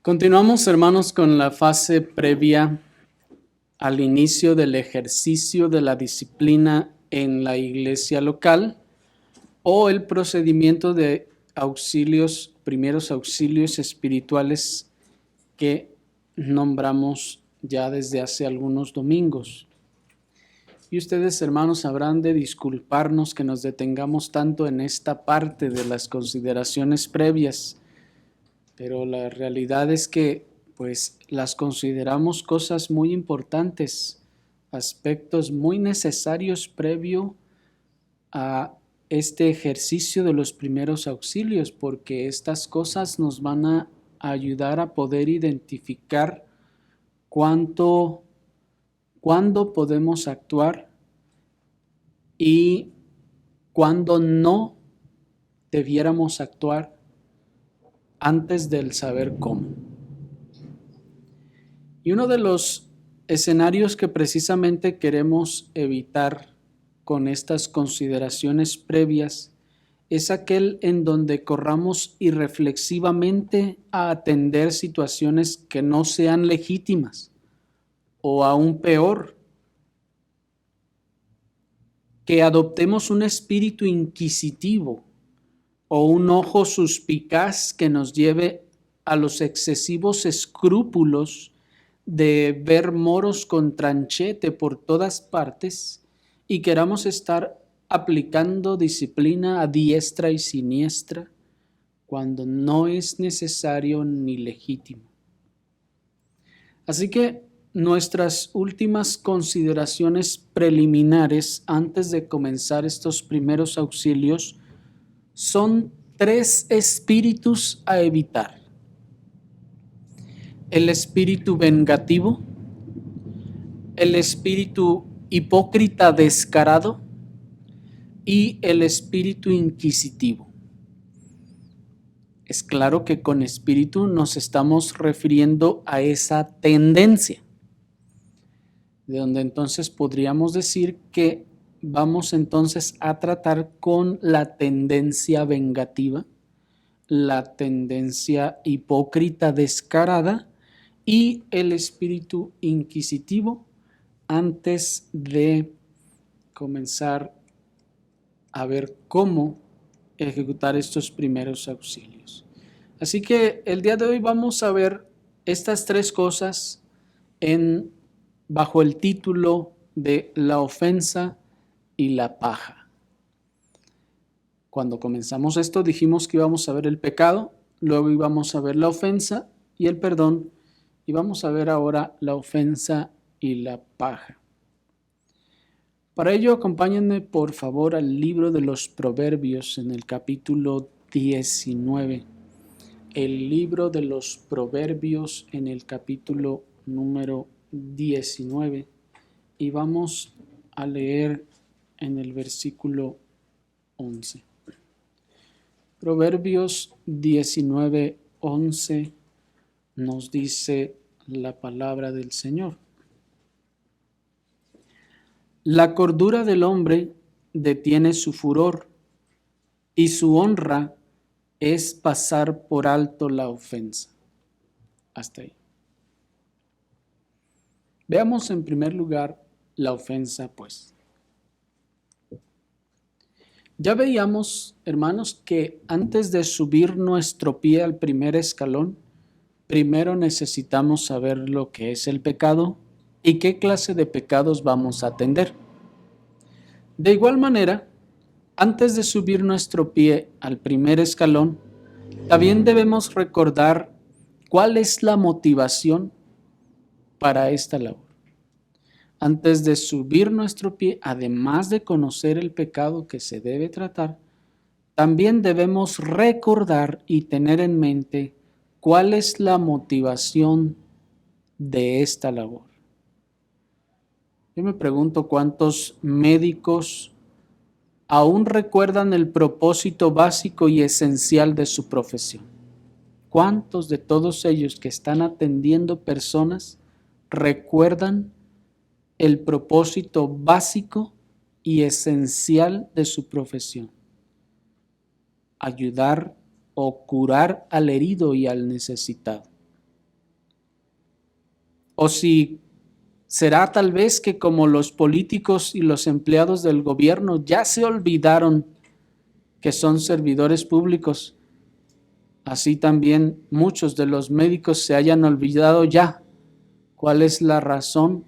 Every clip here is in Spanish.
Continuamos, hermanos, con la fase previa al inicio del ejercicio de la disciplina en la iglesia local o el procedimiento de primeros auxilios espirituales que nombramos ya desde hace algunos domingos. Y ustedes, hermanos, habrán de disculparnos que nos detengamos tanto en esta parte de las consideraciones previas, pero la realidad es que pues las consideramos cosas muy importantes, aspectos muy necesarios previo a este ejercicio de los primeros auxilios, porque estas cosas nos van a ayudar a poder identificar cuándo podemos actuar y cuándo no debiéramos actuar antes del saber cómo. Y uno de los escenarios que precisamente queremos evitar con estas consideraciones previas es aquel en donde corramos irreflexivamente a atender situaciones que no sean legítimas, o aún peor, que adoptemos un espíritu inquisitivo o un ojo suspicaz que nos lleve a los excesivos escrúpulos de ver moros con tranchete por todas partes y queramos estar aplicando disciplina a diestra y siniestra cuando no es necesario ni legítimo. Así que nuestras últimas consideraciones preliminares antes de comenzar estos primeros auxilios son 3 espíritus a evitar: el espíritu vengativo, el espíritu hipócrita descarado y el espíritu inquisitivo. Es claro que con espíritu nos estamos refiriendo a esa tendencia, de donde entonces podríamos decir que vamos entonces a tratar con la tendencia vengativa, la tendencia hipócrita descarada y el espíritu inquisitivo antes de comenzar a ver cómo ejecutar estos primeros auxilios. Así que el día de hoy vamos a ver estas 3 cosas bajo el título de la ofensa y la paja. Cuando comenzamos esto dijimos que íbamos a ver el pecado, luego íbamos a ver la ofensa y el perdón, y vamos a ver ahora la ofensa y la paja. Para ello, acompáñenme por favor al libro de los Proverbios en el capítulo 19. El libro de los Proverbios en el capítulo número 19. Y vamos a leer en el versículo 11. Proverbios 19, 11 nos dice la palabra del Señor. La cordura del hombre detiene su furor, y su honra es pasar por alto la ofensa. Hasta ahí. Veamos en primer lugar la ofensa, pues. Ya veíamos, hermanos, que antes de subir nuestro pie al primer escalón, primero necesitamos saber lo que es el pecado y qué clase de pecados vamos a atender. De igual manera, antes de subir nuestro pie al primer escalón, también debemos recordar cuál es la motivación para esta labor. Antes de subir nuestro pie, además de conocer el pecado que se debe tratar, también debemos recordar y tener en mente cuál es la motivación de esta labor. Yo me pregunto cuántos médicos aún recuerdan el propósito básico y esencial de su profesión. ¿Cuántos de todos ellos que están atendiendo personas recuerdan el propósito básico y esencial de su profesión? Ayudar o curar al herido y al necesitado. O si será tal vez que como los políticos y los empleados del gobierno ya se olvidaron que son servidores públicos, así también muchos de los médicos se hayan olvidado ya cuál es la razón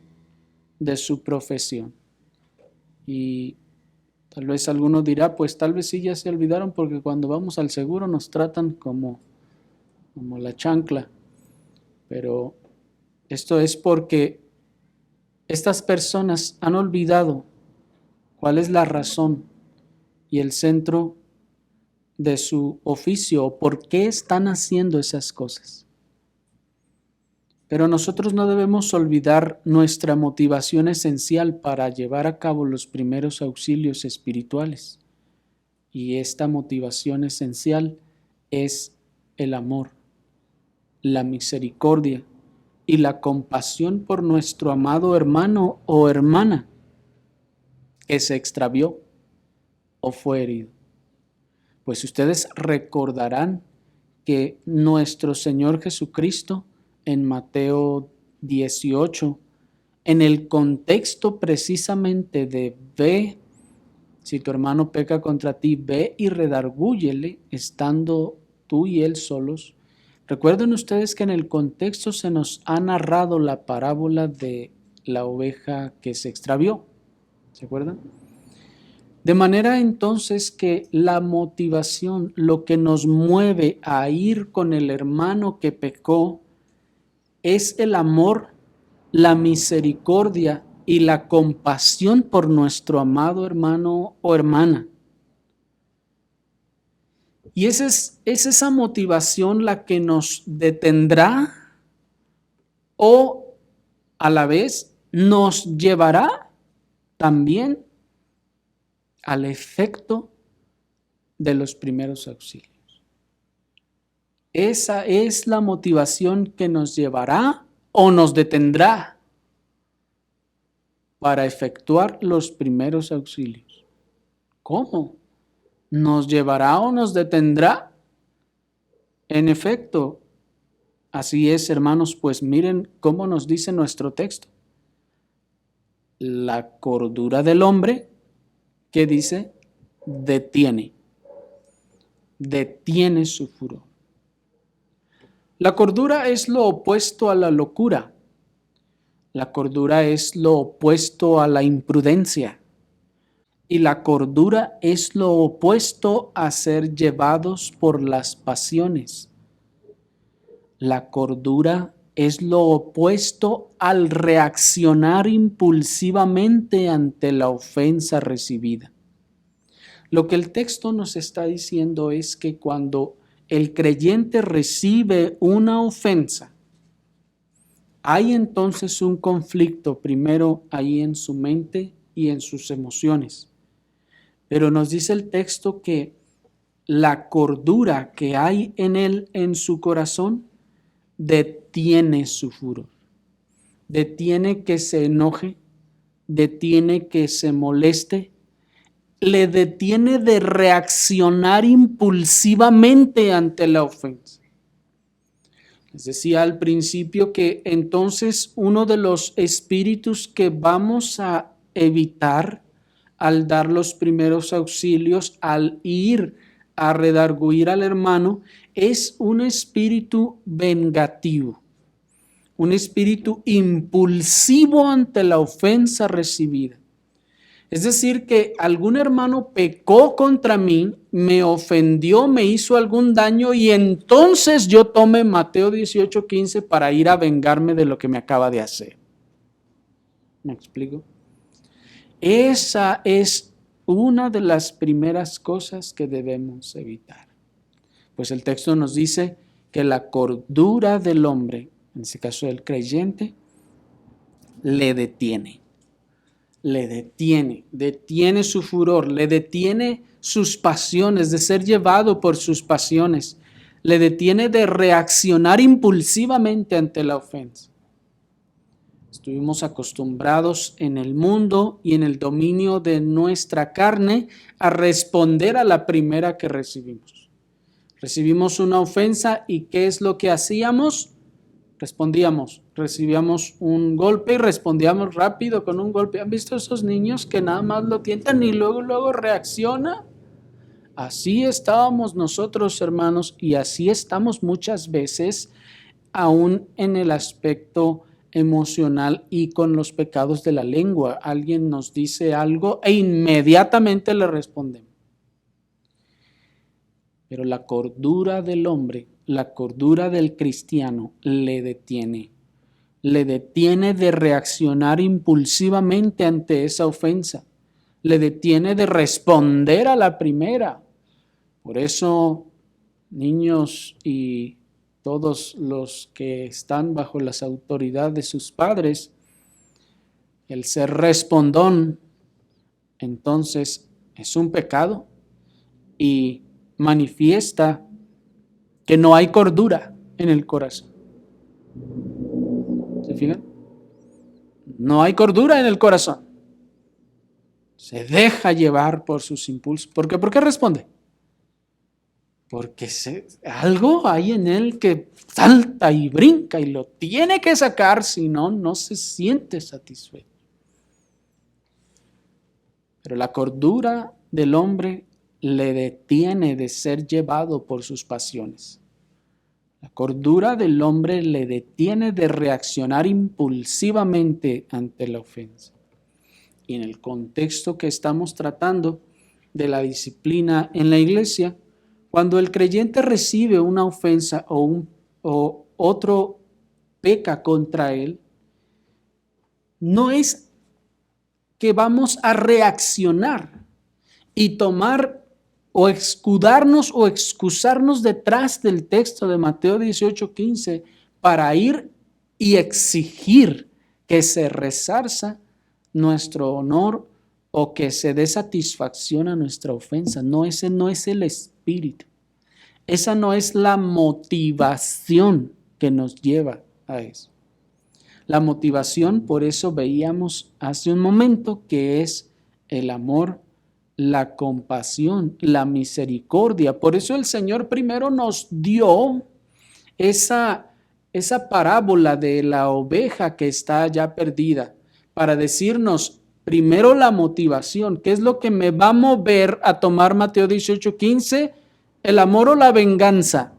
de su profesión. Y tal vez alguno dirá, pues tal vez sí ya se olvidaron porque cuando vamos al seguro nos tratan como la chancla. Pero esto es porque estas personas han olvidado cuál es la razón y el centro de su oficio o por qué están haciendo esas cosas. Pero nosotros no debemos olvidar nuestra motivación esencial para llevar a cabo los primeros auxilios espirituales. Y esta motivación esencial es el amor, la misericordia y la compasión por nuestro amado hermano o hermana que se extravió o fue herido. Pues ustedes recordarán que nuestro Señor Jesucristo en Mateo 18, en el contexto precisamente de ve, si tu hermano peca contra ti, ve y redargúyele estando tú y él solos. Recuerden ustedes que en el contexto se nos ha narrado la parábola de la oveja que se extravió. ¿Se acuerdan? De manera entonces que la motivación, lo que nos mueve a ir con el hermano que pecó, es el amor, la misericordia y la compasión por nuestro amado hermano o hermana. Y es esa motivación la que nos detendrá o a la vez nos llevará también al efecto de los primeros auxilios. Esa es la motivación que nos llevará o nos detendrá para efectuar los primeros auxilios. ¿Cómo? ¿Nos llevará o nos detendrá? En efecto, así es, hermanos, pues miren cómo nos dice nuestro texto. La cordura del hombre, ¿qué dice? Detiene su furor. La cordura es lo opuesto a la locura. La cordura es lo opuesto a la imprudencia. Y la cordura es lo opuesto a ser llevados por las pasiones. La cordura es lo opuesto al reaccionar impulsivamente ante la ofensa recibida. Lo que el texto nos está diciendo es que cuando el creyente recibe una ofensa, hay entonces un conflicto primero ahí en su mente y en sus emociones. Pero nos dice el texto que la cordura que hay en él, en su corazón, detiene su furor. Detiene que se enoje, detiene que se moleste, le detiene de reaccionar impulsivamente ante la ofensa. Les decía al principio que entonces uno de los espíritus que vamos a evitar al dar los primeros auxilios, al ir a redarguir al hermano, es un espíritu vengativo, un espíritu impulsivo ante la ofensa recibida. Es decir, que algún hermano pecó contra mí, me ofendió, me hizo algún daño y entonces yo tome Mateo 18:15 para ir a vengarme de lo que me acaba de hacer. ¿Me explico? Esa es una de las primeras cosas que debemos evitar. Pues el texto nos dice que la cordura del hombre, en este caso del creyente, le detiene su furor, le detiene sus pasiones, de ser llevado por sus pasiones, le detiene de reaccionar impulsivamente ante la ofensa. Estuvimos acostumbrados en el mundo y en el dominio de nuestra carne a responder a la primera que recibimos. Recibimos una ofensa y ¿qué es lo que hacíamos? Respondíamos, recibíamos un golpe y respondíamos rápido con un golpe. ¿Han visto esos niños que nada más lo tientan y luego reacciona? Así estábamos nosotros, hermanos, y así estamos muchas veces, aún en el aspecto emocional y con los pecados de la lengua. Alguien nos dice algo e inmediatamente le respondemos. Pero la cordura del hombre, la cordura del cristiano le detiene de reaccionar impulsivamente ante esa ofensa, le detiene de responder a la primera. Por eso, niños y todos los que están bajo las autoridades de sus padres, el ser respondón, entonces es un pecado y manifiesta que no hay cordura en el corazón. ¿Se fijan? No hay cordura en el corazón. Se deja llevar por sus impulsos. ¿Por qué? ¿Por qué responde? Porque algo hay en él que salta y brinca y lo tiene que sacar, si no, no se siente satisfecho. Pero la cordura del hombre le detiene de ser llevado por sus pasiones. La cordura del hombre le detiene de reaccionar impulsivamente ante la ofensa. Y en el contexto que estamos tratando de la disciplina en la iglesia, cuando el creyente recibe una ofensa o otro peca contra él, no es que vamos a reaccionar y tomar o escudarnos o excusarnos detrás del texto de Mateo 18:15 para ir y exigir que se resarza nuestro honor o que se dé satisfacción a nuestra ofensa. No, ese no es el espíritu. Esa no es la motivación que nos lleva a eso. La motivación, por eso veíamos hace un momento, que es el amor, la compasión, la misericordia. Por eso el Señor primero nos dio esa parábola de la oveja que está ya perdida, para decirnos primero la motivación, qué es lo que me va a mover a tomar Mateo 18:15, el amor o la venganza.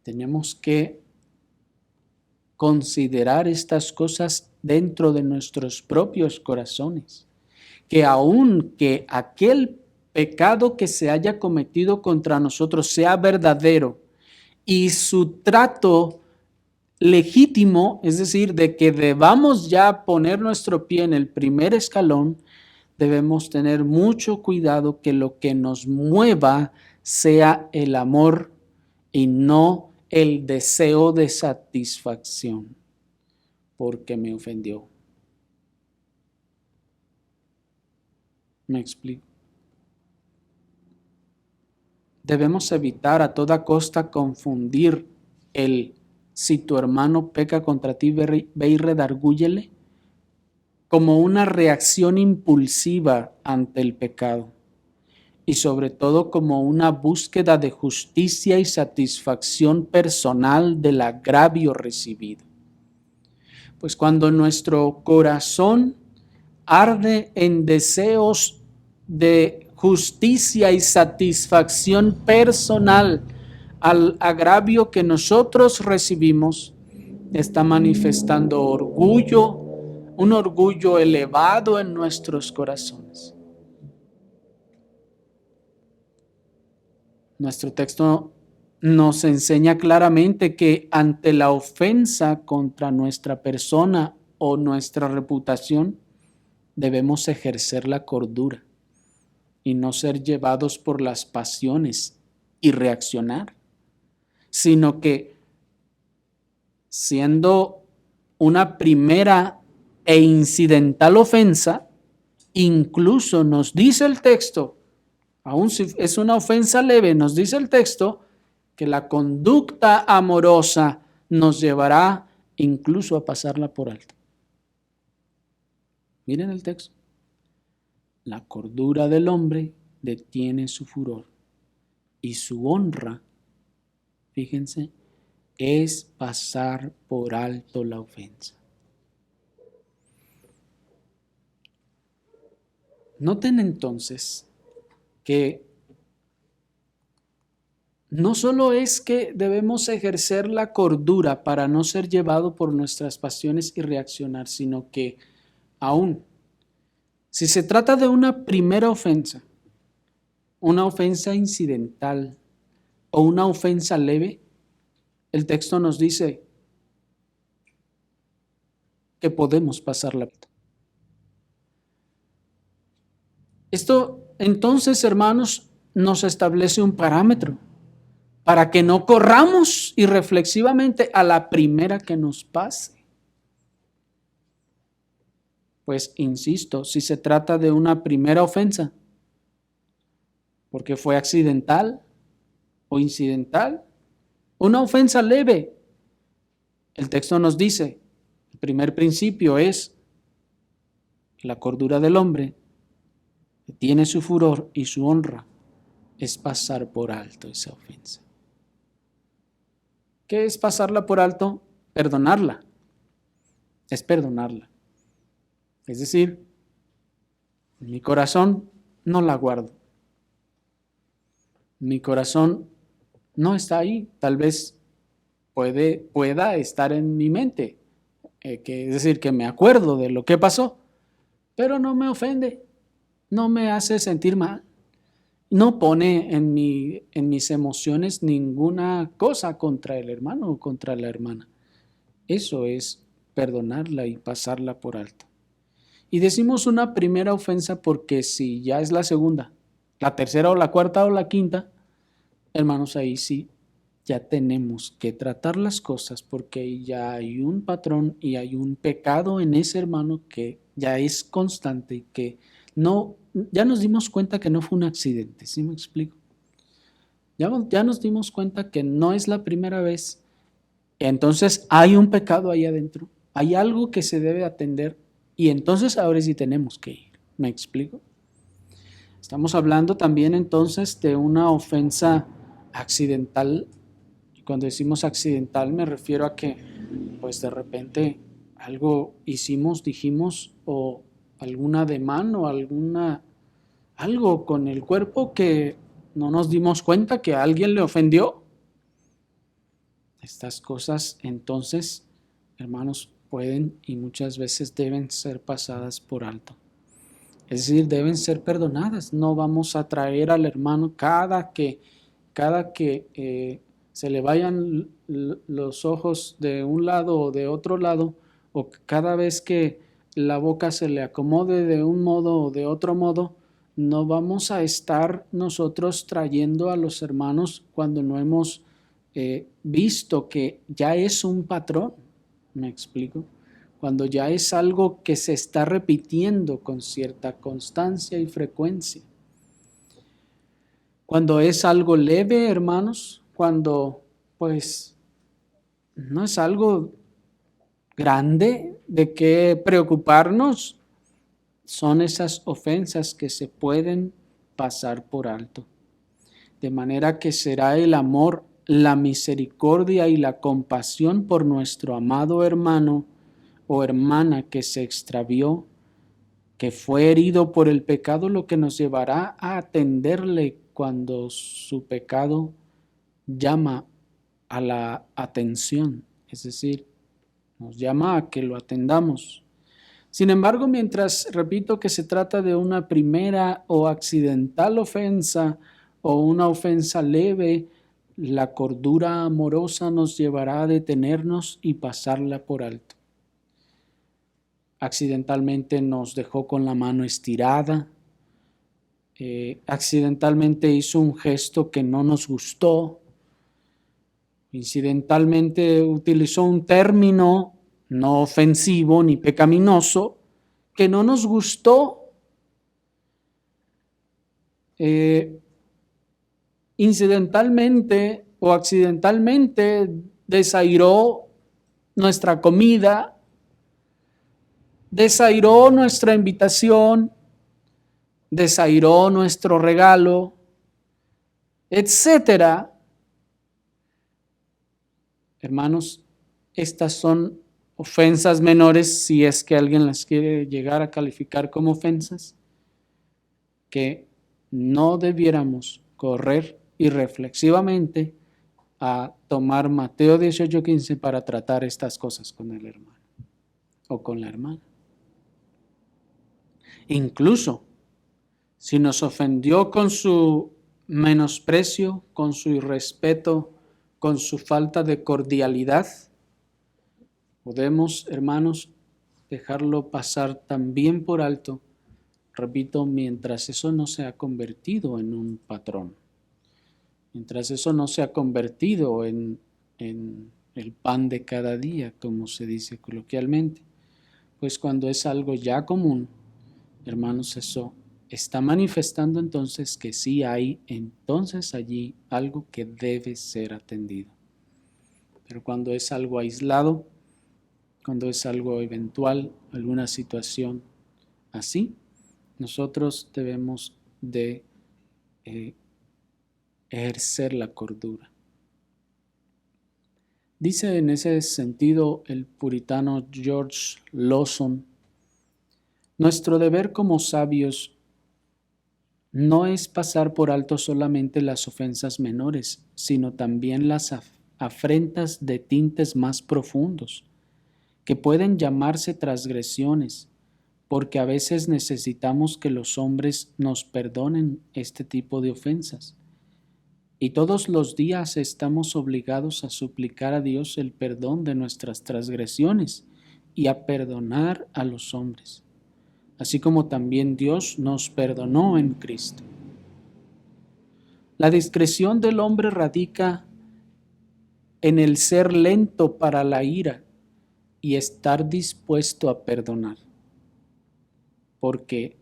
Tenemos que considerar estas cosas dentro de nuestros propios corazones, que aunque aquel pecado que se haya cometido contra nosotros sea verdadero y su trato legítimo, es decir, de que debamos ya poner nuestro pie en el primer escalón, debemos tener mucho cuidado que lo que nos mueva sea el amor y no el deseo de satisfacción, porque me ofendió. ¿Me explico? Debemos evitar a toda costa confundir el si tu hermano peca contra ti, ve y redargúyele, como una reacción impulsiva ante el pecado y sobre todo como una búsqueda de justicia y satisfacción personal del agravio recibido. Pues cuando nuestro corazón arde en deseos de justicia y satisfacción personal al agravio que nosotros recibimos, está manifestando orgullo, un orgullo elevado en nuestros corazones. Nuestro texto nos enseña claramente que ante la ofensa contra nuestra persona o nuestra reputación, debemos ejercer la cordura y no ser llevados por las pasiones y reaccionar, sino que siendo una primera e incidental ofensa, incluso nos dice el texto, aun si es una ofensa leve, nos dice el texto que la conducta amorosa nos llevará incluso a pasarla por alto. Miren el texto. La cordura del hombre detiene su furor y su honra, fíjense, es pasar por alto la ofensa. Noten entonces que no solo es que debemos ejercer la cordura para no ser llevado por nuestras pasiones y reaccionar, sino que aún, si se trata de una primera ofensa, una ofensa incidental o una ofensa leve, el texto nos dice que podemos pasarla. Esto entonces, hermanos, nos establece un parámetro para que no corramos irreflexivamente a la primera que nos pase. Pues insisto, si se trata de una primera ofensa, porque fue accidental o incidental, una ofensa leve, el texto nos dice, el primer principio es la cordura del hombre, que tiene su furor y su honra, es pasar por alto esa ofensa. ¿Qué es pasarla por alto? Perdonarla. Es perdonarla. Es decir, en mi corazón no la guardo. Mi corazón no está ahí. Tal vez pueda estar en mi mente. Es decir, que me acuerdo de lo que pasó, pero no me ofende, no me hace sentir mal. No pone en mis emociones ninguna cosa contra el hermano o contra la hermana. Eso es perdonarla y pasarla por alto. Y decimos una primera ofensa porque si ya es la segunda, la tercera o la cuarta o la quinta, hermanos, ahí sí ya tenemos que tratar las cosas porque ya hay un patrón y hay un pecado en ese hermano que ya es constante y que no, ya nos dimos cuenta que no fue un accidente, ¿sí me explico? Ya nos dimos cuenta que no es la primera vez, entonces hay un pecado ahí adentro, hay algo que se debe atender y entonces ahora sí tenemos que ir, ¿me explico? Estamos hablando también entonces de una ofensa accidental. Cuando decimos accidental me refiero a que pues de repente algo hicimos, dijimos o algún ademán o algo con el cuerpo que no nos dimos cuenta que a alguien le ofendió. Estas cosas entonces, hermanos, pueden y muchas veces deben ser pasadas por alto. Es decir, deben ser perdonadas. No vamos a traer al hermano cada que se le vayan los ojos de un lado o de otro lado, o cada vez que la boca se le acomode de un modo o de otro modo, no vamos a estar nosotros trayendo a los hermanos cuando no hemos visto que ya es un patrón. ¿Me explico? Cuando ya es algo que se está repitiendo con cierta constancia y frecuencia. Cuando es algo leve, hermanos, cuando pues no es algo grande de qué preocuparnos, son esas ofensas que se pueden pasar por alto. De manera que será el amor, la misericordia y la compasión por nuestro amado hermano o hermana que se extravió, que fue herido por el pecado, lo que nos llevará a atenderle cuando su pecado llama a la atención, es decir, nos llama a que lo atendamos. Sin embargo, mientras repito que se trata de una primera o accidental ofensa o una ofensa leve, la cordura amorosa nos llevará a detenernos y pasarla por alto. Accidentalmente nos dejó con la mano estirada, accidentalmente hizo un gesto que no nos gustó, incidentalmente utilizó un término no ofensivo ni pecaminoso que no nos gustó, incidentalmente o accidentalmente desairó nuestra comida, desairó nuestra invitación, desairó nuestro regalo, etcétera. Hermanos, estas son ofensas menores, si es que alguien las quiere llegar a calificar como ofensas, que no debiéramos correr irreflexivamente a tomar Mateo 18:15 para tratar estas cosas con el hermano o con la hermana. Incluso si nos ofendió con su menosprecio, con su irrespeto, con su falta de cordialidad, podemos, hermanos, dejarlo pasar también por alto, repito, mientras eso no se ha convertido en un patrón, mientras eso no se ha convertido en el pan de cada día, como se dice coloquialmente. Pues cuando es algo ya común, hermanos, eso está manifestando entonces que sí hay entonces allí algo que debe ser atendido. Pero cuando es algo aislado, cuando es algo eventual, alguna situación así, nosotros debemos de ejercer la cordura. Dice en ese sentido el puritano George Lawson: nuestro deber como sabios no es pasar por alto solamente las ofensas menores, sino también las afrentas de tintes más profundos, que pueden llamarse transgresiones, porque a veces necesitamos que los hombres nos perdonen este tipo de ofensas. Y todos los días estamos obligados a suplicar a Dios el perdón de nuestras transgresiones y a perdonar a los hombres, así como también Dios nos perdonó en Cristo. La discreción del hombre radica en el ser lento para la ira y estar dispuesto a perdonar. Porque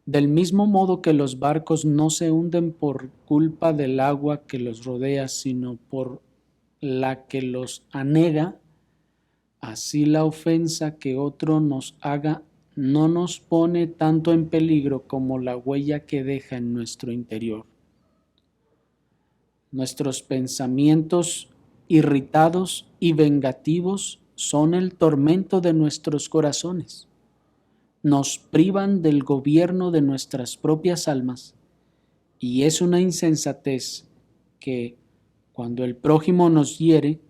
del mismo modo que los barcos no se hunden por culpa del agua que los rodea, sino por la que los anega, así la ofensa que otro nos haga no nos pone tanto en peligro como la huella que deja en nuestro interior. Nuestros pensamientos irritados y vengativos son el tormento de nuestros corazones. Nos privan del gobierno de nuestras propias almas y es una insensatez que, cuando el prójimo nos hiere,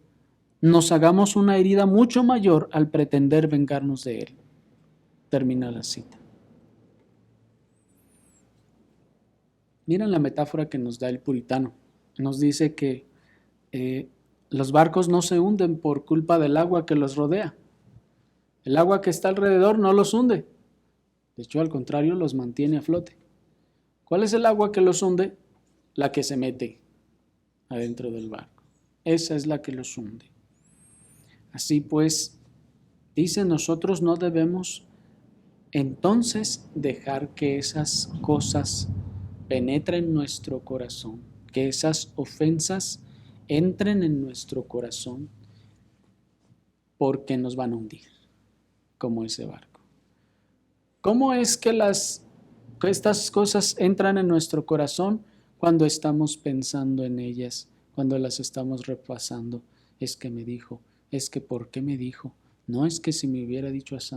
nos hagamos una herida mucho mayor al pretender vengarnos de él. Termina la cita. Miren la metáfora que nos da el puritano. Nos dice que los barcos no se hunden por culpa del agua que los rodea. El agua que está alrededor no los hunde. De hecho, al contrario, los mantiene a flote. ¿Cuál es el agua que los hunde? La que se mete adentro del barco. Esa es la que los hunde. Así pues, dice, nosotros no debemos entonces dejar que esas cosas penetren nuestro corazón, que esas ofensas entren en nuestro corazón, porque nos van a hundir, como ese barco. ¿Cómo es que estas cosas entran en nuestro corazón? Cuando estamos pensando en ellas, cuando las estamos repasando. Es que me dijo, es que ¿por qué me dijo? No es que si me hubiera dicho así,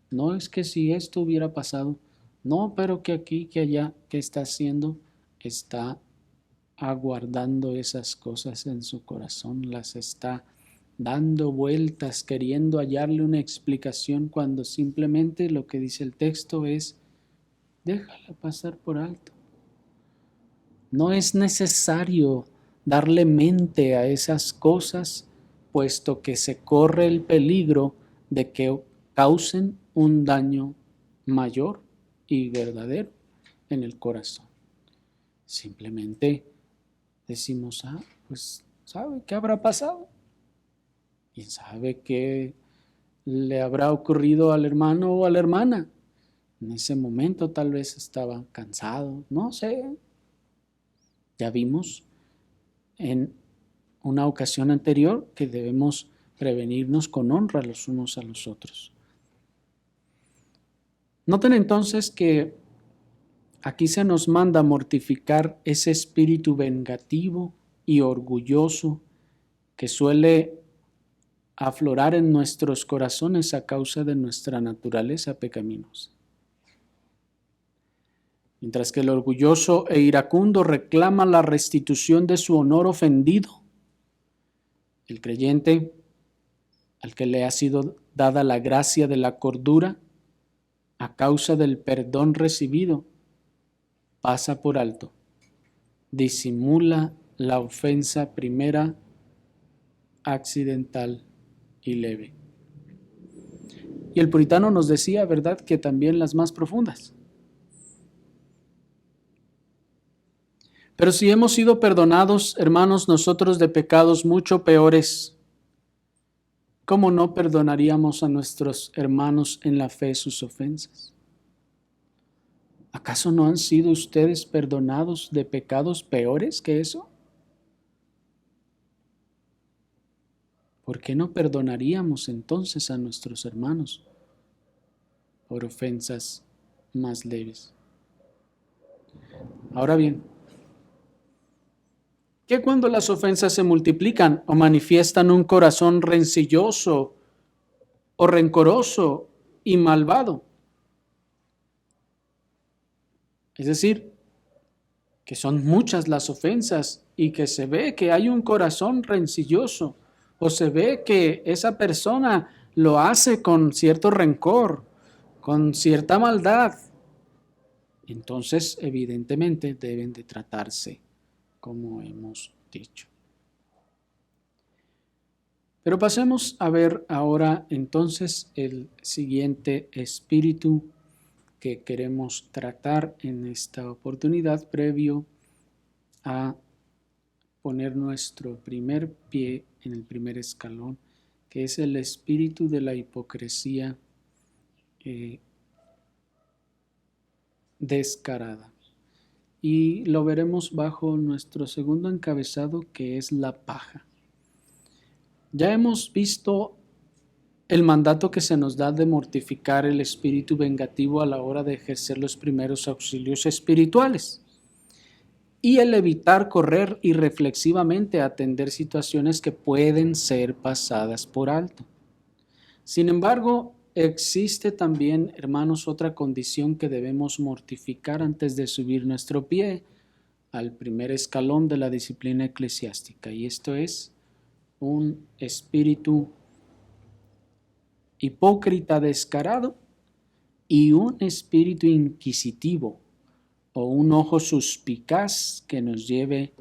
no es que si esto hubiera pasado, no, pero que aquí, que allá, ¿qué está haciendo? Está aguardando esas cosas en su corazón, las está dando vueltas, queriendo hallarle una explicación, cuando simplemente lo que dice el texto es: déjala pasar por alto. No es necesario darle mente a esas cosas, puesto que se corre el peligro de que causen un daño mayor y verdadero en el corazón. Simplemente decimos, pues, ¿sabe qué habrá pasado? ¿Quién sabe qué le habrá ocurrido al hermano o a la hermana? En ese momento tal vez estaba cansado, no sé. Ya vimos en una ocasión anterior que debemos prevenirnos con honra los unos a los otros. Noten entonces que aquí se nos manda mortificar ese espíritu vengativo y orgulloso que suele aflorar en nuestros corazones a causa de nuestra naturaleza pecaminosa. Mientras que el orgulloso e iracundo reclama la restitución de su honor ofendido, el creyente, al que le ha sido dada la gracia de la cordura, a causa del perdón recibido, pasa por alto, disimula la ofensa primera, accidental y leve. Y el puritano nos decía, ¿verdad?, que también las más profundas. Pero si hemos sido perdonados, hermanos, nosotros de pecados mucho peores, ¿cómo no perdonaríamos a nuestros hermanos en la fe sus ofensas? ¿Acaso no han sido ustedes perdonados de pecados peores que eso? ¿Por qué no perdonaríamos entonces a nuestros hermanos por ofensas más leves? Ahora bien, ¿qué cuando las ofensas se multiplican o manifiestan un corazón rencilloso o rencoroso y malvado? Es decir, que son muchas las ofensas y que se ve que hay un corazón rencilloso o se ve que esa persona lo hace con cierto rencor, con cierta maldad. Entonces, evidentemente, deben de tratarse como hemos dicho. Pero pasemos a ver ahora entonces el siguiente espíritu que queremos tratar en esta oportunidad previo a poner nuestro primer pie en el primer escalón, que es el espíritu de la hipocresía descarada. Y lo veremos bajo nuestro segundo encabezado, que es la paja. Ya hemos visto el mandato que se nos da de mortificar el espíritu vengativo a la hora de ejercer los primeros auxilios espirituales y el evitar correr irreflexivamente a atender situaciones que pueden ser pasadas por alto. Sin embargo, existe también, hermanos, otra condición que debemos mortificar antes de subir nuestro pie al primer escalón de la disciplina eclesiástica, y esto es un espíritu hipócrita descarado y un espíritu inquisitivo o un ojo suspicaz que nos lleve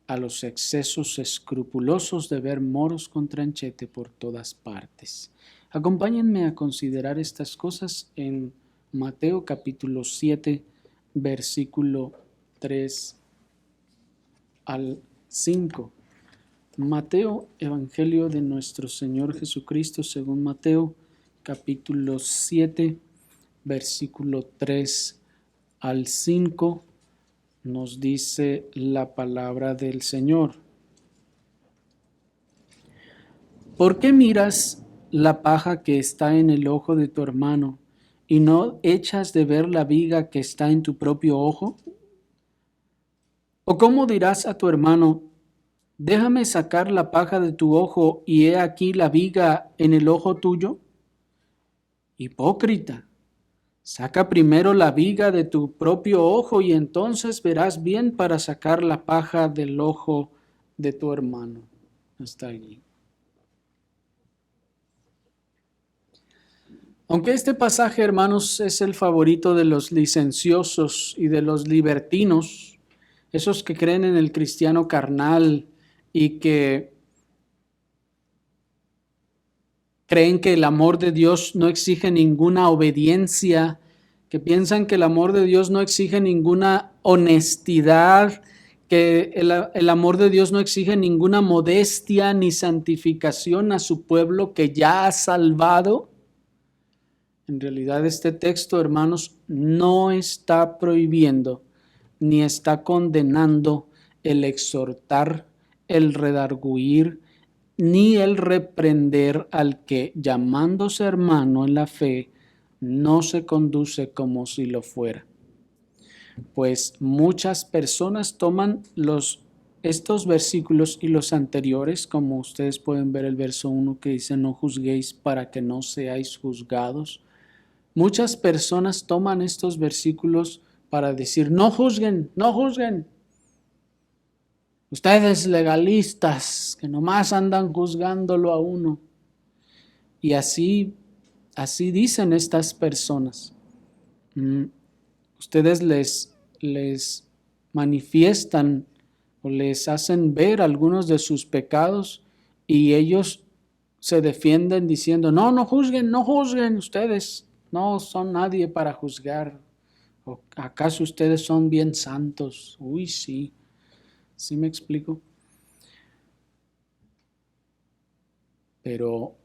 a los excesos escrupulosos de ver moros con tranchete por todas partes. Acompáñenme a considerar estas cosas en Mateo capítulo 7, versículo 3 al 5. Mateo, Evangelio de nuestro Señor Jesucristo según Mateo, capítulo 7, versículo 3 al 5, nos dice la palabra del Señor. ¿Por qué miras la paja que está en el ojo de tu hermano y no echas de ver la viga que está en tu propio ojo? ¿O cómo dirás a tu hermano, déjame sacar la paja de tu ojo y he aquí la viga en el ojo tuyo? Hipócrita, saca primero la viga de tu propio ojo y entonces verás bien para sacar la paja del ojo de tu hermano. Hasta allí. Aunque este pasaje, hermanos, es el favorito de los licenciosos y de los libertinos, esos que creen en el cristiano carnal y que creen que el amor de Dios no exige ninguna obediencia, que piensan que el amor de Dios no exige ninguna honestidad, que el amor de Dios no exige ninguna modestia ni santificación a su pueblo que ya ha salvado. En realidad este texto, hermanos, no está prohibiendo ni está condenando el exhortar, el redarguir, ni el reprender al que, llamándose hermano en la fe, no se conduce como si lo fuera. Pues muchas personas toman los estos versículos y los anteriores, como ustedes pueden ver el verso 1 que dice no juzguéis para que no seáis juzgados, muchas personas toman estos versículos para decir no juzguen, no juzguen. Ustedes legalistas que nomás andan juzgándolo a uno. Y así dicen estas personas. Ustedes les manifiestan o les hacen ver algunos de sus pecados y ellos se defienden diciendo, no juzguen ustedes, no son nadie para juzgar. ¿O acaso ustedes son bien santos? Uy, sí. ¿Sí me explico? Pero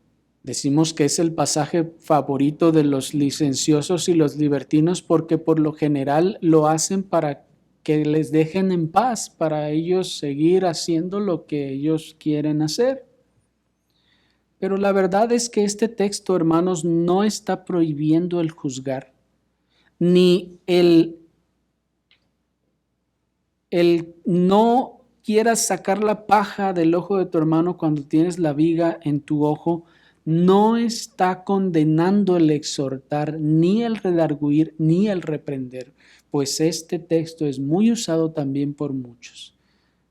decimos que es el pasaje favorito de los licenciosos y los libertinos porque por lo general lo hacen para que les dejen en paz, para ellos seguir haciendo lo que ellos quieren hacer. Pero la verdad es que este texto, hermanos, no está prohibiendo el juzgar, ni el no quieras sacar la paja del ojo de tu hermano cuando tienes la viga en tu ojo, no está condenando el exhortar, ni el redarguir, ni el reprender, pues este texto es muy usado también por muchos.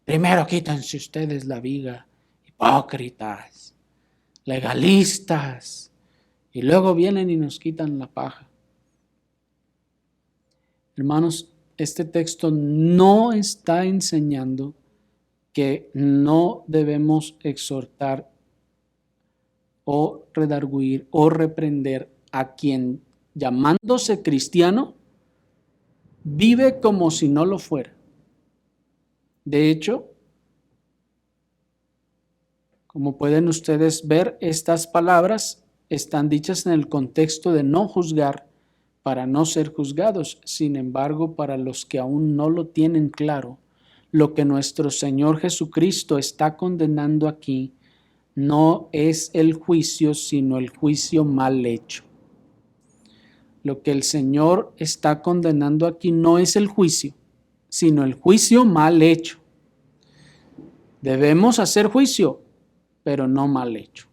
Primero quítense ustedes la viga, hipócritas, legalistas, y luego vienen y nos quitan la paja. Hermanos, este texto no está enseñando que no debemos exhortar o redarguir o reprender a quien, llamándose cristiano, vive como si no lo fuera. De hecho, como pueden ustedes ver, estas palabras están dichas en el contexto de no juzgar para no ser juzgados. Sin embargo, para los que aún no lo tienen claro, lo que nuestro Señor Jesucristo está condenando aquí no es el juicio, sino el juicio mal hecho. Lo que el Señor está condenando aquí no es el juicio, sino el juicio mal hecho. Debemos hacer juicio, pero no mal hecho.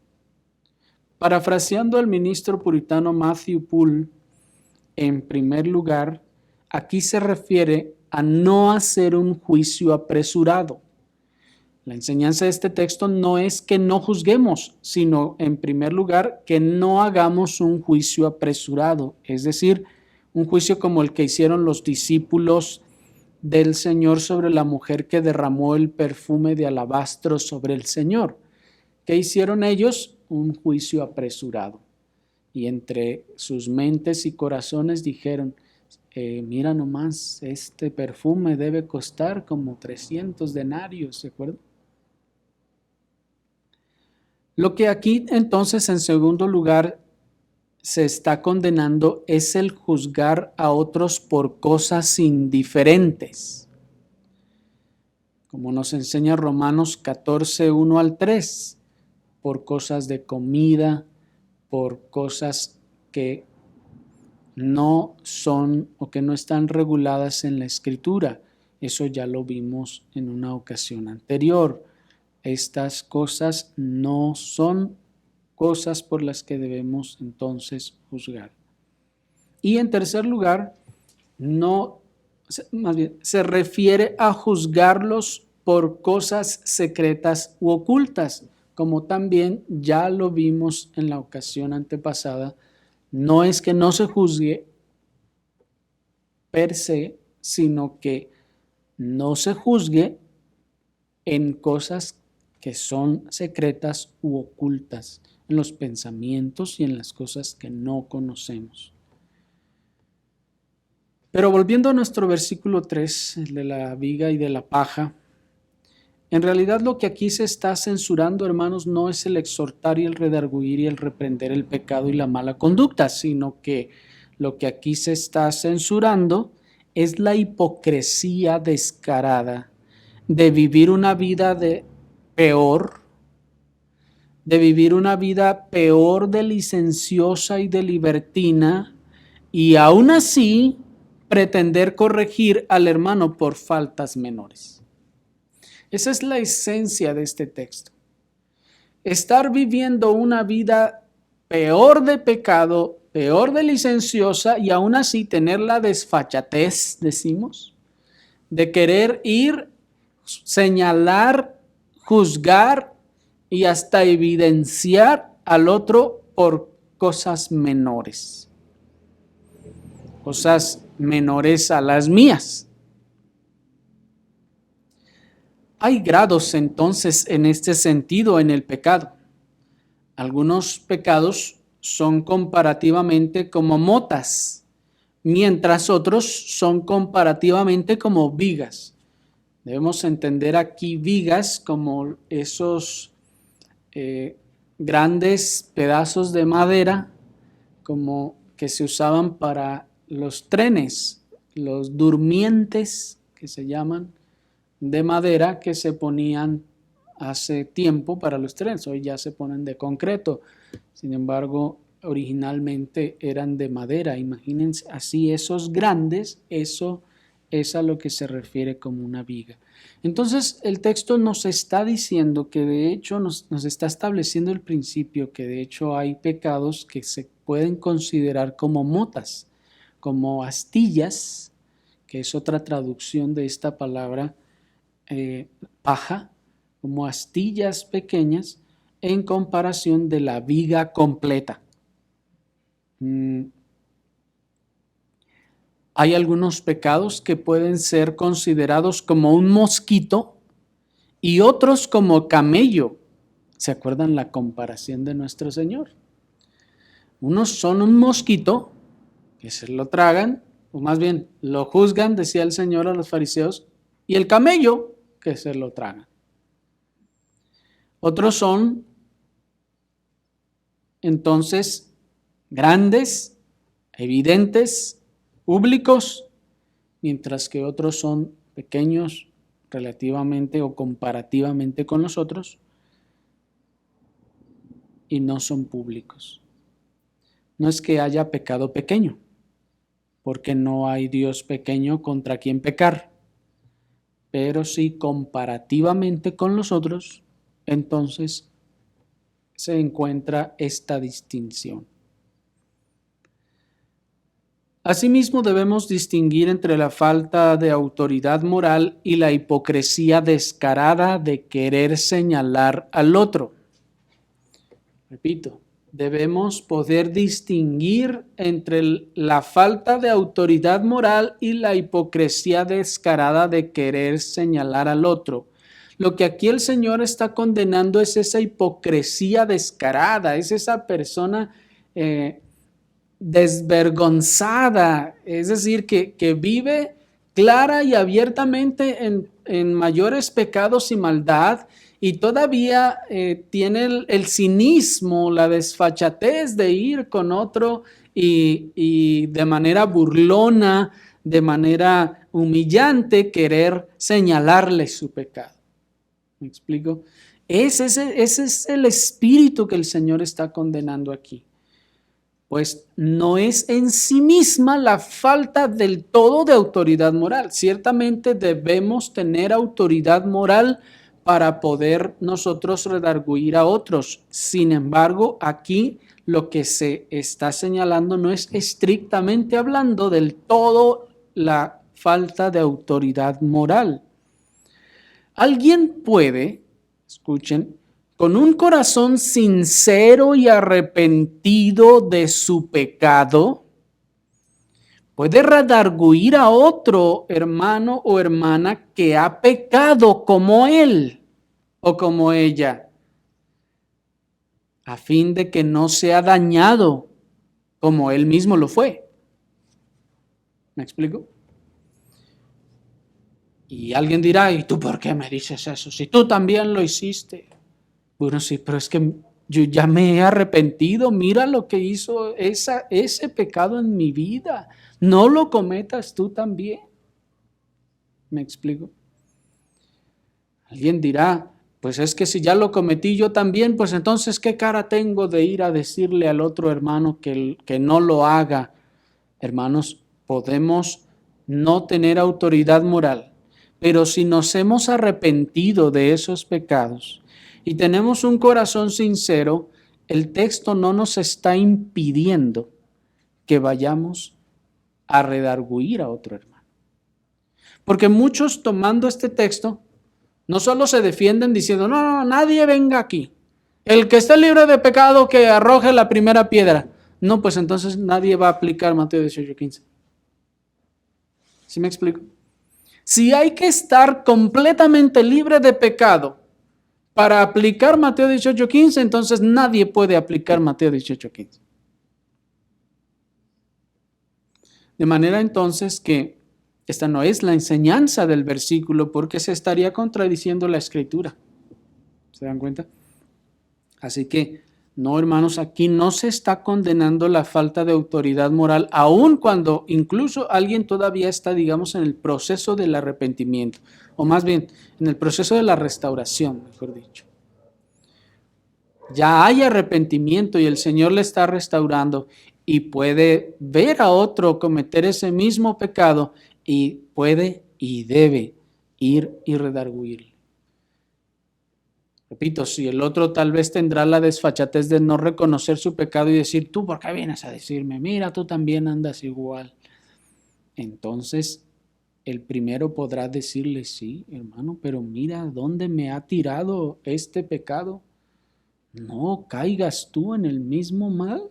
Parafraseando al ministro puritano Matthew Poole, en primer lugar, aquí se refiere a no hacer un juicio apresurado. La enseñanza de este texto no es que no juzguemos, sino en primer lugar que no hagamos un juicio apresurado, es decir, un juicio como el que hicieron los discípulos del Señor sobre la mujer que derramó el perfume de alabastro sobre el Señor. ¿Qué hicieron ellos? Un juicio apresurado. Y entre sus mentes y corazones dijeron, mira nomás, este perfume debe costar como 300 denarios, ¿se acuerdan? Lo que aquí entonces en segundo lugar se está condenando es el juzgar a otros por cosas indiferentes. Como nos enseña Romanos 14, 1 al 3, por cosas de comida, por cosas que no son o que no están reguladas en la Escritura. Eso ya lo vimos en una ocasión anterior. Estas cosas no son cosas por las que debemos entonces juzgar. Y en tercer lugar, más bien, se refiere a juzgarlos por cosas secretas u ocultas, como también ya lo vimos en la ocasión antepasada. No es que no se juzgue per se, sino que no se juzgue en cosas que son secretas u ocultas, en los pensamientos y en las cosas que no conocemos. Pero volviendo a nuestro versículo 3, el de la viga y de la paja, en realidad lo que aquí se está censurando, hermanos, no es el exhortar y el redarguir y el reprender el pecado y la mala conducta, sino que lo que aquí se está censurando es la hipocresía descarada de vivir una vida de vivir una vida peor de licenciosa y de libertina, y aún así pretender corregir al hermano por faltas menores. Esa es la esencia de este texto. Estar viviendo una vida peor de pecado, peor de licenciosa y aún así tener la desfachatez, decimos, de querer ir, señalar, juzgar y hasta evidenciar al otro por cosas menores a las mías. Hay grados entonces en este sentido en el pecado. Algunos pecados son comparativamente como motas, mientras otros son comparativamente como vigas. Debemos entender aquí vigas como esos grandes pedazos de madera como que se usaban para los trenes, los durmientes que se llaman, de madera que se ponían hace tiempo para los trenes. Hoy ya se ponen de concreto. Sin embargo, originalmente eran de madera. Imagínense así esos grandes, eso es a lo que se refiere como una viga. Entonces el texto nos está diciendo que de hecho nos está estableciendo el principio que de hecho hay pecados que se pueden considerar como motas, como astillas, que es otra traducción de esta palabra paja, como astillas pequeñas en comparación de la viga completa. Hay algunos pecados que pueden ser considerados como un mosquito y otros como camello. ¿Se acuerdan la comparación de nuestro Señor? Unos son un mosquito que se lo tragan, o más bien lo juzgan, decía el Señor a los fariseos, y el camello que se lo tragan. Otros son entonces grandes, evidentes, públicos, mientras que otros son pequeños relativamente o comparativamente con los otros y no son públicos. No es que haya pecado pequeño, porque no hay Dios pequeño contra quien pecar, pero sí comparativamente con los otros, entonces se encuentra esta distinción. Asimismo, debemos distinguir entre la falta de autoridad moral y la hipocresía descarada de querer señalar al otro. Repito, debemos poder distinguir entre la falta de autoridad moral y la hipocresía descarada de querer señalar al otro. Lo que aquí el Señor está condenando es esa hipocresía descarada, es esa persona desvergonzada, es decir, que vive clara y abiertamente en mayores pecados y maldad y todavía tiene el cinismo, la desfachatez de ir con otro y de manera burlona, de manera humillante querer señalarle su pecado. ¿Me explico? Ese es el espíritu que el Señor está condenando aquí. Pues no es en sí misma la falta del todo de autoridad moral. Ciertamente debemos tener autoridad moral para poder nosotros redarguir a otros. Sin embargo, aquí lo que se está señalando no es estrictamente hablando del todo la falta de autoridad moral. Alguien puede, escuchen, con un corazón sincero y arrepentido de su pecado, puede redarguir a otro hermano o hermana que ha pecado como él o como ella, a fin de que no sea dañado como él mismo lo fue. ¿Me explico? Y alguien dirá, ¿y tú por qué me dices eso? Si tú también lo hiciste. Bueno, sí, pero es que yo ya me he arrepentido. Mira lo que hizo ese pecado en mi vida. No lo cometas tú también. ¿Me explico? Alguien dirá, pues es que si ya lo cometí yo también, pues entonces ¿qué cara tengo de ir a decirle al otro hermano que no lo haga? Hermanos, podemos no tener autoridad moral, Pero si nos hemos arrepentido de esos pecados y tenemos un corazón sincero, el texto no nos está impidiendo que vayamos a redarguir a otro hermano. Porque muchos tomando este texto no solo se defienden diciendo, no, nadie venga aquí. El que esté libre de pecado que arroje la primera piedra. No, pues entonces nadie va a aplicar Mateo 18:15. ¿Sí me explico? Si hay que estar completamente libre de pecado para aplicar Mateo 18:15, entonces nadie puede aplicar Mateo 18:15. De manera entonces que esta no es la enseñanza del versículo porque se estaría contradiciendo la escritura. ¿Se dan cuenta? Así que, no, hermanos, aquí no se está condenando la falta de autoridad moral, aun cuando incluso alguien todavía está, digamos, en el proceso del arrepentimiento, o más bien, en el proceso de la restauración, mejor dicho. Ya hay arrepentimiento y el Señor le está restaurando y puede ver a otro cometer ese mismo pecado y puede y debe ir y redarguirle. Repito, si el otro tal vez tendrá la desfachatez de no reconocer su pecado y decir, tú, ¿por qué vienes a decirme? Mira, tú también andas igual. Entonces, el primero podrá decirle, sí, hermano, pero mira dónde me ha tirado este pecado. No caigas tú en el mismo mal.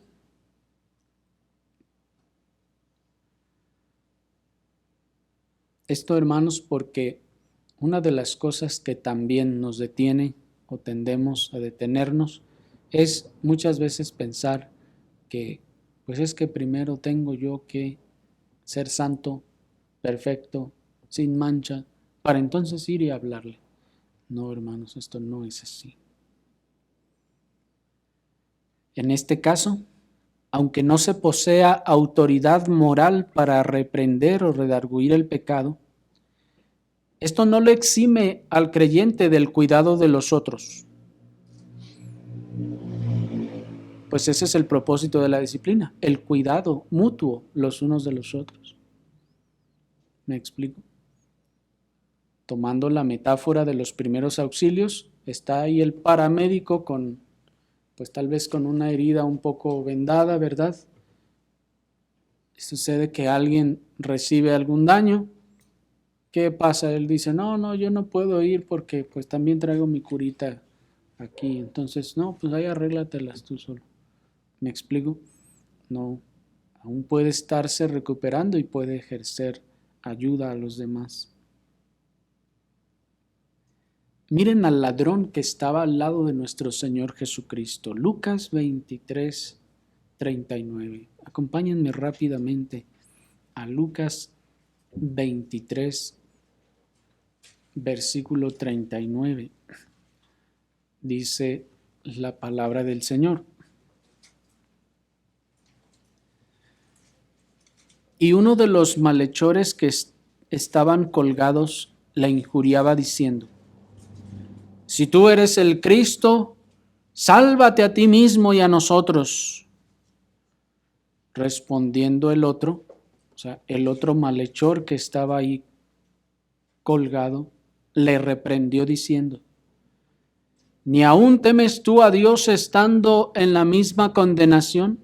Esto, hermanos, porque una de las cosas que también nos detiene o tendemos a detenernos es muchas veces pensar que pues es que primero tengo yo que ser santo, perfecto, sin mancha, para entonces ir y hablarle. No, hermanos, esto no es así. En este caso, aunque no se posea autoridad moral para reprender o redarguir el pecado, esto no le exime al creyente del cuidado de los otros. Pues ese es el propósito de la disciplina, el cuidado mutuo los unos de los otros. ¿Me explico? Tomando la metáfora de los primeros auxilios, está ahí el paramédico con, pues tal vez con una herida un poco vendada, ¿verdad? Sucede que alguien recibe algún daño. ¿Qué pasa? Él dice, no, yo no puedo ir porque pues también traigo mi curita aquí. Entonces, no, pues ahí arréglatelas tú solo. ¿Me explico? No, aún puede estarse recuperando y puede ejercer ayuda a los demás. Miren al ladrón que estaba al lado de nuestro Señor Jesucristo. Lucas 23:39. Acompáñenme rápidamente a Lucas 23, versículo 39. Dice la palabra del Señor. Y uno de los malhechores que estaban colgados la injuriaba diciendo, si tú eres el Cristo, sálvate a ti mismo y a nosotros. Respondiendo el otro, o sea, el otro malhechor que estaba ahí colgado, le reprendió diciendo, ¿ni aún temes tú a Dios estando en la misma condenación?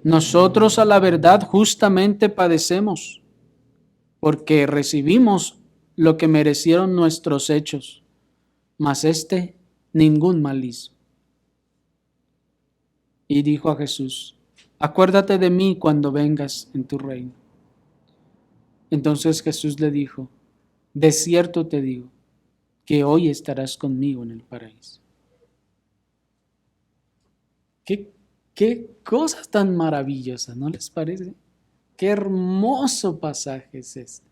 Nosotros a la verdad justamente padecemos, porque recibimos lo que merecieron nuestros hechos, mas éste ningún mal hizo. Y dijo a Jesús, acuérdate de mí cuando vengas en tu reino. Entonces Jesús le dijo, de cierto te digo, que hoy estarás conmigo en el paraíso. ¿Qué cosas tan maravillosas, ¿no les parece? Qué hermoso pasaje es este.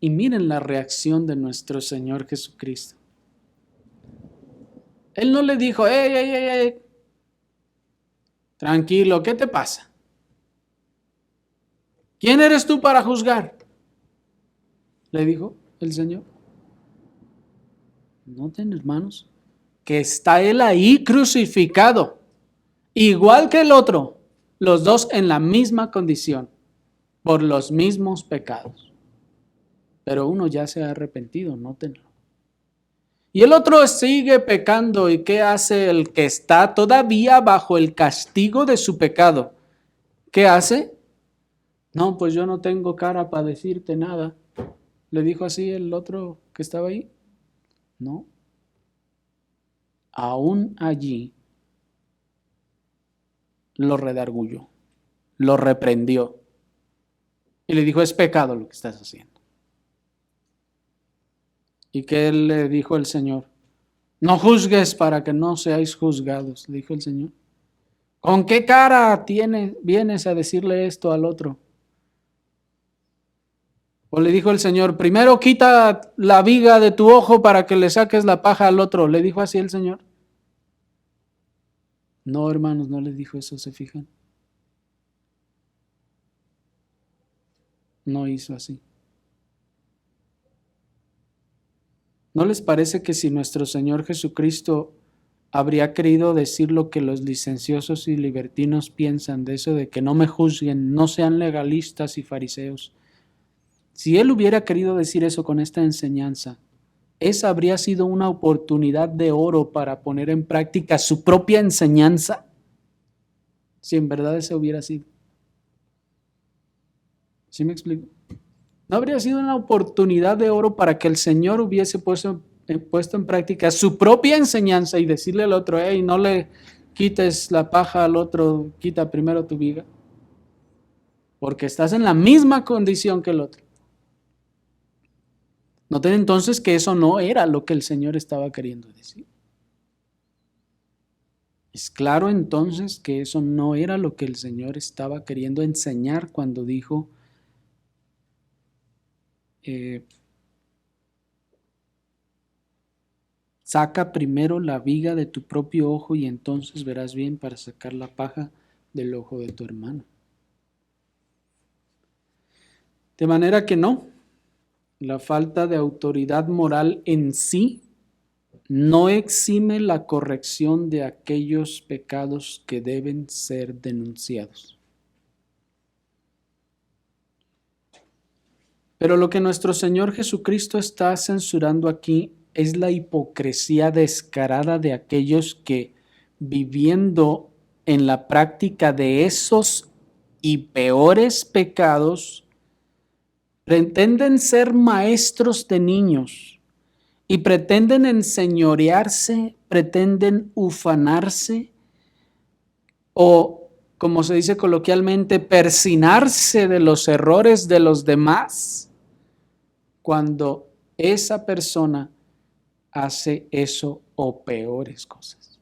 Y miren la reacción de nuestro Señor Jesucristo. Él no le dijo, ey, tranquilo, ¿qué te pasa? ¿Quién eres tú para juzgar? Le dijo el Señor. Noten, hermanos, que está Él ahí crucificado, igual que el otro, los dos en la misma condición. por los mismos pecados. Pero uno ya se ha arrepentido, nótenlo. Y el otro sigue pecando. ¿Y qué hace el que está todavía bajo el castigo de su pecado? ¿Qué hace? No, pues yo no tengo cara para decirte nada. ¿Le dijo así el otro que estaba ahí? No. Aún allí lo redarguyó, lo reprendió y le dijo, es pecado lo que estás haciendo. ¿Y qué le dijo el Señor? No juzgues para que no seáis juzgados, le dijo el Señor. ¿Con qué cara vienes a decirle esto al otro? O le dijo el Señor, primero quita la viga de tu ojo para que le saques la paja al otro. ¿Le dijo así el Señor? No, hermanos, no le dijo eso, ¿se fijan? No hizo así. ¿No les parece que si nuestro Señor Jesucristo habría querido decir lo que los licenciosos y libertinos piensan de eso de que no me juzguen, no sean legalistas y fariseos? Si Él hubiera querido decir eso con esta enseñanza, esa habría sido una oportunidad de oro para poner en práctica su propia enseñanza, si en verdad ese hubiera sido. ¿Sí me explico? ¿No habría sido una oportunidad de oro para que el Señor hubiese puesto en práctica su propia enseñanza y decirle al otro, hey, no le quites la paja al otro, quita primero tu viga? Porque estás en la misma condición que el otro. Noten entonces que eso no era lo que el Señor estaba queriendo decir. Es claro entonces que eso no era lo que el Señor estaba queriendo enseñar cuando dijo, saca primero la viga de tu propio ojo y entonces verás bien para sacar la paja del ojo de tu hermano. De manera que no, la falta de autoridad moral en sí no exime la corrección de aquellos pecados que deben ser denunciados. Pero lo que nuestro Señor Jesucristo está censurando aquí es la hipocresía descarada de aquellos que, viviendo en la práctica de esos y peores pecados, pretenden ser maestros de niños y pretenden enseñorearse, pretenden ufanarse o, como se dice coloquialmente, persinarse de los errores de los demás cuando esa persona hace eso o peores cosas.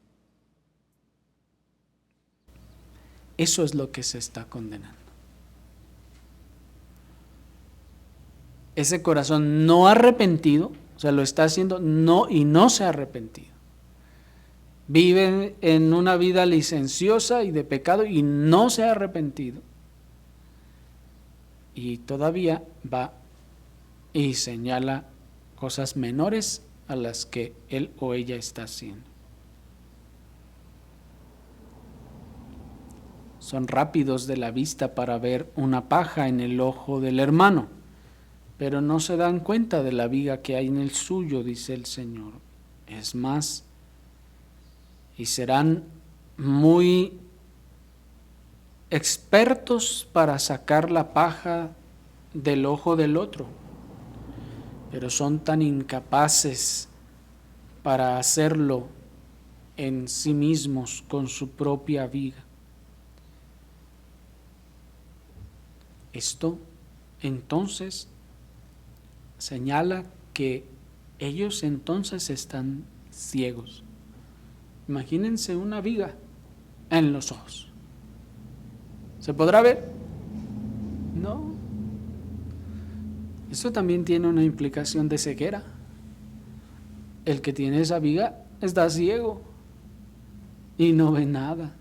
Eso es lo que se está condenando. Ese corazón no arrepentido, o sea, lo está haciendo y no se ha arrepentido. Vive en una vida licenciosa y de pecado y no se ha arrepentido. Y todavía va y señala cosas menores a las que él o ella está haciendo. Son rápidos de la vista para ver una paja en el ojo del hermano, pero no se dan cuenta de la viga que hay en el suyo, dice el Señor. Es más, y serán muy expertos para sacar la paja del ojo del otro, pero son tan incapaces para hacerlo en sí mismos con su propia viga. Esto entonces señala que ellos entonces están ciegos. Imagínense una viga en los ojos. ¿Se podrá ver? No. Eso también tiene una implicación de ceguera. El que tiene esa viga está ciego y no ve nada.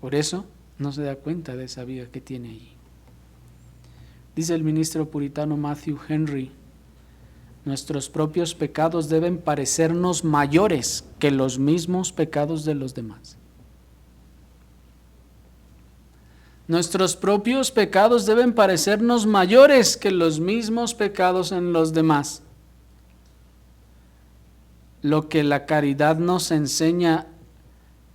Por eso no se da cuenta de esa viga que tiene allí. Dice el ministro puritano Matthew Henry, nuestros propios pecados deben parecernos mayores que los mismos pecados de los demás. Nuestros propios pecados deben parecernos mayores que los mismos pecados en los demás. Lo que la caridad nos enseña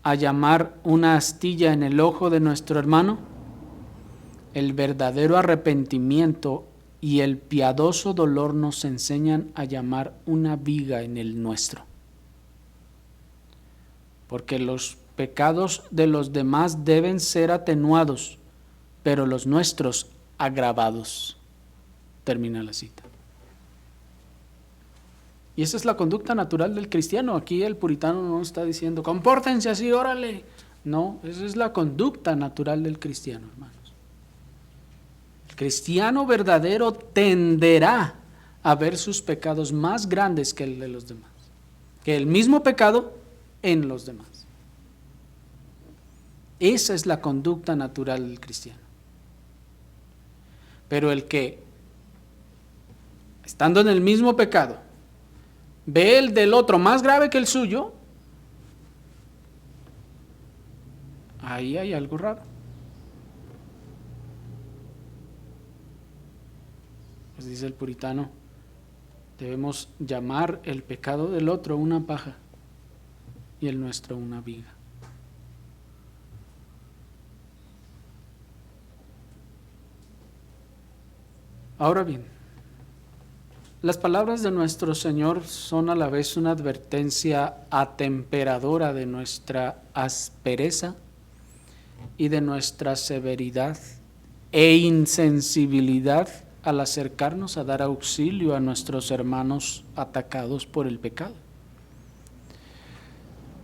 a llamar una astilla en el ojo de nuestro hermano, el verdadero arrepentimiento y el piadoso dolor nos enseñan a llamar una viga en el nuestro. Porque los pecados de los demás deben ser atenuados, pero los nuestros agravados. Termina la cita. Y esa es la conducta natural del cristiano. Aquí el puritano no está diciendo, compórtense así, órale. No, esa es la conducta natural del cristiano, hermanos. El cristiano verdadero tenderá a ver sus pecados más grandes que el de los demás, que el mismo pecado en los demás. Esa es la conducta natural del cristiano. Pero el que, estando en el mismo pecado, ve el del otro más grave que el suyo, ahí hay algo raro. Pues dice el puritano, debemos llamar el pecado del otro una paja y el nuestro una viga. Ahora bien, las palabras de nuestro Señor son a la vez una advertencia atemperadora de nuestra aspereza y de nuestra severidad e insensibilidad al acercarnos a dar auxilio a nuestros hermanos atacados por el pecado.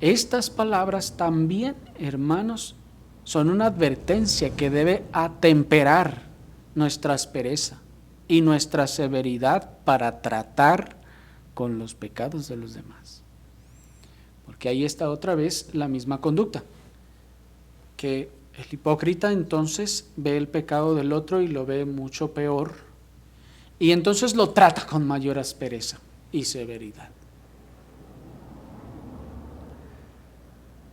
Estas palabras también, hermanos, son una advertencia que debe atemperar nuestra aspereza y nuestra severidad para tratar con los pecados de los demás. Porque ahí está otra vez la misma conducta, que el hipócrita entonces ve el pecado del otro y lo ve mucho peor, y entonces lo trata con mayor aspereza y severidad.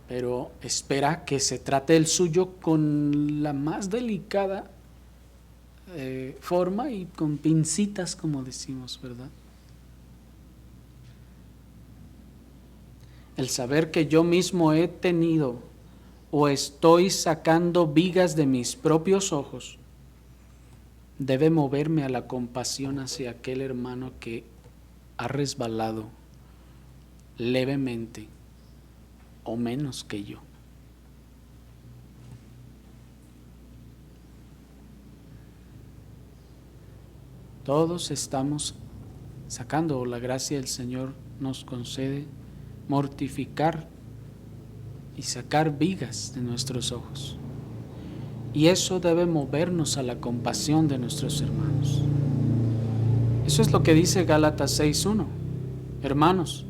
Pero espera que se trate el suyo con la más delicada forma y con pincitas, como decimos, ¿verdad? El saber que yo mismo he tenido o estoy sacando vigas de mis propios ojos debe moverme a la compasión hacia aquel hermano que ha resbalado levemente o menos que yo. Todos estamos sacando, o la gracia del Señor nos concede, mortificar y sacar vigas de nuestros ojos. Y eso debe movernos a la compasión de nuestros hermanos. Eso es lo que dice Gálatas 6:1. Hermanos,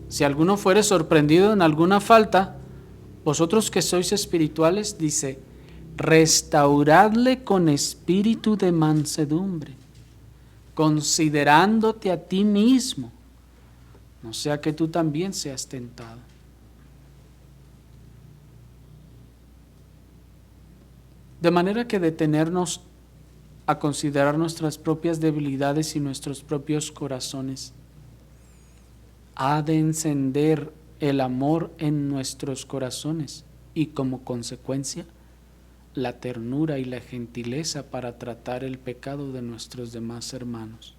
si alguno fuere sorprendido en alguna falta, vosotros que sois espirituales, dice, restauradle con espíritu de mansedumbre, considerándote a ti mismo, no sea que tú también seas tentado. De manera que detenernos a considerar nuestras propias debilidades y nuestros propios corazones ha de encender el amor en nuestros corazones y como consecuencia la ternura y la gentileza para tratar el pecado de nuestros demás hermanos.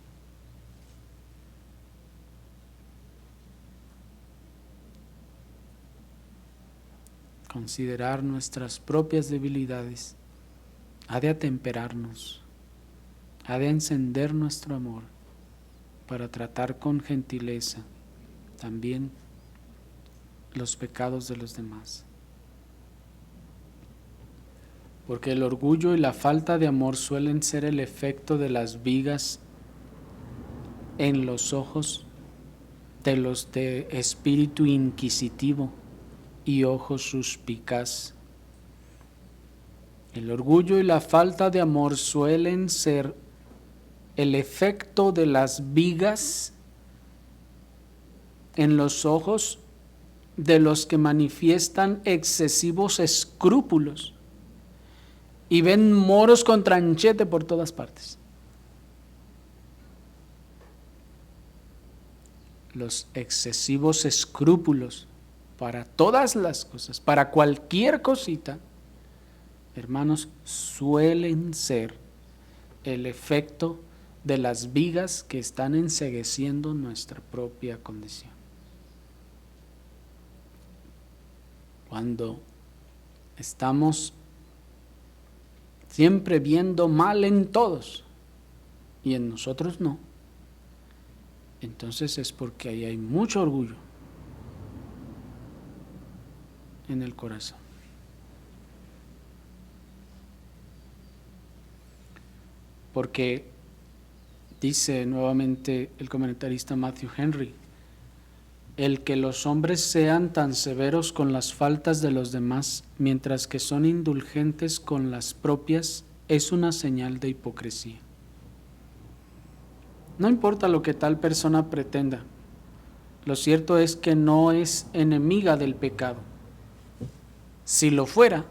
Considerar nuestras propias debilidades ha de atemperarnos, ha de encender nuestro amor para tratar con gentileza también los pecados de los demás. Porque el orgullo y la falta de amor suelen ser el efecto de las vigas en los ojos de los de espíritu inquisitivo y ojo suspicaz. El orgullo y la falta de amor suelen ser el efecto de las vigas en los ojos de los que manifiestan excesivos escrúpulos y ven moros con tranchete por todas partes. Los excesivos escrúpulos para todas las cosas, para cualquier cosita, hermanos, suelen ser el efecto de las vigas que están encegueciendo nuestra propia condición. Cuando estamos siempre viendo mal en todos y en nosotros no, entonces es porque ahí hay mucho orgullo en el corazón. Porque dice nuevamente el comentarista Matthew Henry, el que los hombres sean tan severos con las faltas de los demás, mientras que son indulgentes con las propias, es una señal de hipocresía. No importa lo que tal persona pretenda, lo cierto es que no es enemiga del pecado. Si lo fuera,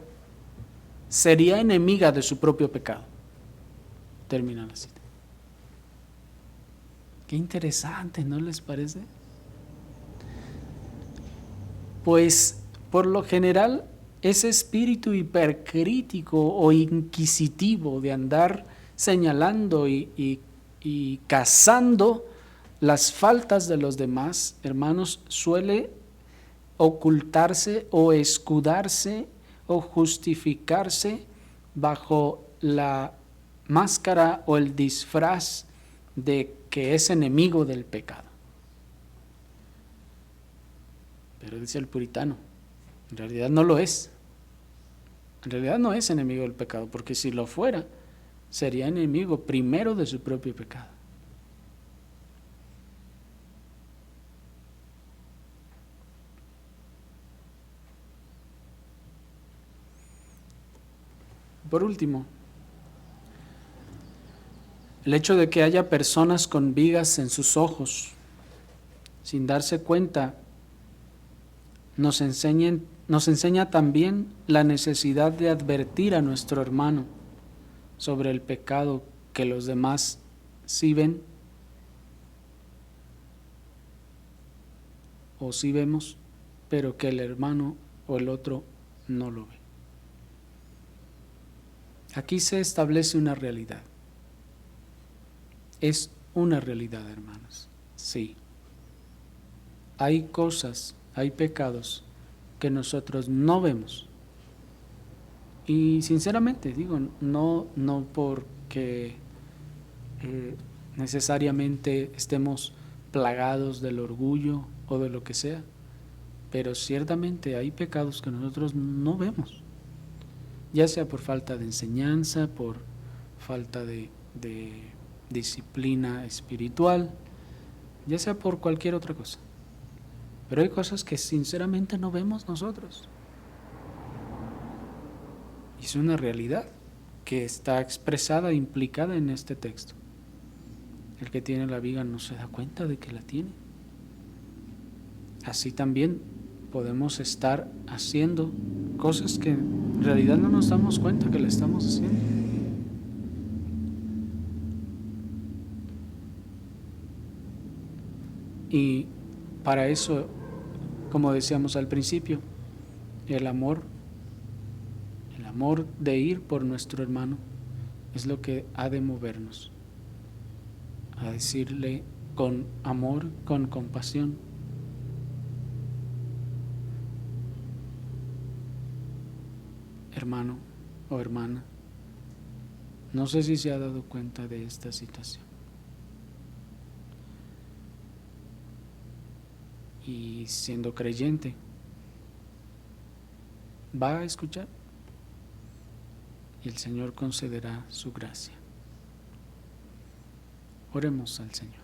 sería enemiga de su propio pecado. Termina la cita. Qué interesante, ¿no les parece? Pues por lo general ese espíritu hipercrítico o inquisitivo de andar señalando y cazando las faltas de los demás, hermanos, suele ocultarse o escudarse o justificarse bajo la máscara o el disfraz de que es enemigo del pecado. Pero dice el puritano, en realidad no lo es. En realidad no es enemigo del pecado, porque si lo fuera, sería enemigo primero de su propio pecado. Por último, el hecho de que haya personas con vigas en sus ojos, sin darse cuenta, nos enseña también la necesidad de advertir a nuestro hermano sobre el pecado que los demás sí ven o sí vemos, pero que el hermano o el otro no lo ve. Aquí se establece una realidad. Es una realidad, hermanos. Sí. Hay cosas, hay pecados que nosotros no vemos. Y sinceramente digo, no porque necesariamente estemos plagados del orgullo o de lo que sea, pero ciertamente hay pecados que nosotros no vemos, ya sea por falta de enseñanza, por falta de disciplina espiritual, ya sea por cualquier otra cosa. Pero hay cosas que sinceramente no vemos nosotros. Y es una realidad que está expresada e implicada en este texto. El que tiene la viga no se da cuenta de que la tiene. Así también podemos estar haciendo cosas que en realidad no nos damos cuenta que la estamos haciendo. Y para eso, como decíamos al principio, el amor de ir por nuestro hermano es lo que ha de movernos a decirle con amor, con compasión: hermano o hermana, no sé si se ha dado cuenta de esta situación. Y siendo creyente, va a escuchar y el Señor concederá su gracia. Oremos al Señor.